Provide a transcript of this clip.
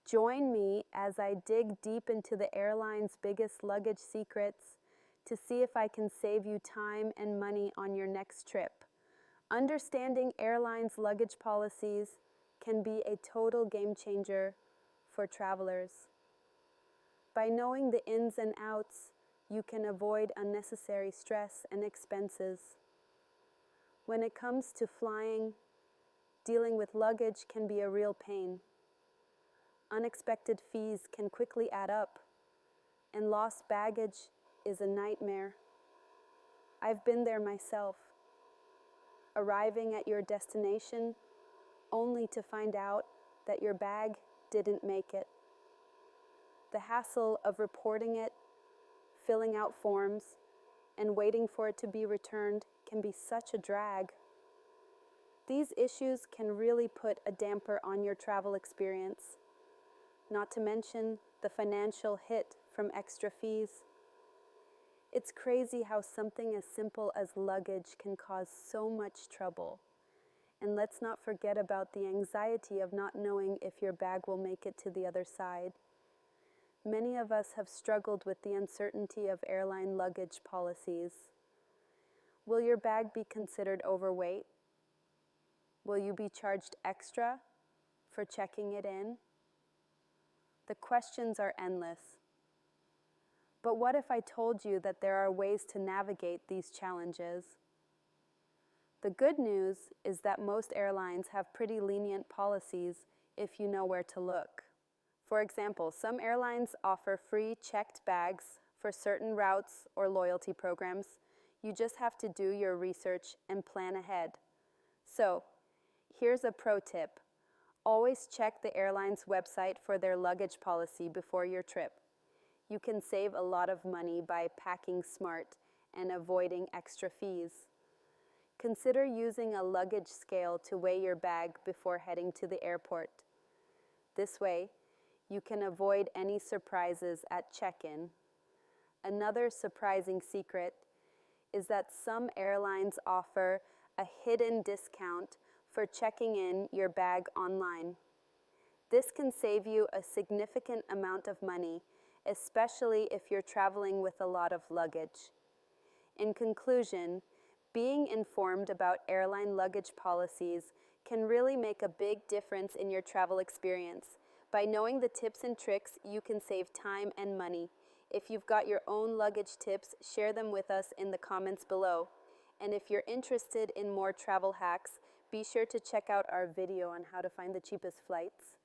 Join me as I dig deep into the airline's biggest luggage secrets to see if I can save you time and money on your next trip. Understanding airlines' luggage policies can be a total game changer for travelers. By knowing the ins and outs, you can avoid unnecessary stress and expenses. When it comes to flying, dealing with luggage can be a real pain. Unexpected fees can quickly add up, and lost baggage is a nightmare. I've been there myself, arriving at your destination only to find out that your bag didn't make it. The hassle of reporting it, filling out forms, and waiting for it to be returned can be such a drag. These issues can really put a damper on your travel experience, not to mention the financial hit from extra fees. It's crazy how something as simple as luggage can cause so much trouble. And let's not forget about the anxiety of not knowing if your bag will make it to the other side. Many of us have struggled with the uncertainty of airline luggage policies. Will your bag be considered overweight? Will you be charged extra for checking it in? The questions are endless. But what if I told you that there are ways to navigate these challenges? The good news is that most airlines have pretty lenient policies if you know where to look. For example, some airlines offer free checked bags for certain routes or loyalty programs. You just have to do your research and plan ahead. So, here's a pro tip. Always check the airline's website for their luggage policy before your trip. You can save a lot of money by packing smart and avoiding extra fees. Consider using a luggage scale to weigh your bag before heading to the airport. This way, you can avoid any surprises at check-in. Another surprising secret is that some airlines offer a hidden discount for checking in your bag online. This can save you a significant amount of money, especially if you're traveling with a lot of luggage. In conclusion, being informed about airline luggage policies can really make a big difference in your travel experience. By knowing the tips and tricks, you can save time and money. If you've got your own luggage tips, share them with us in the comments below. And if you're interested in more travel hacks, be sure to check out our video on how to find the cheapest flights.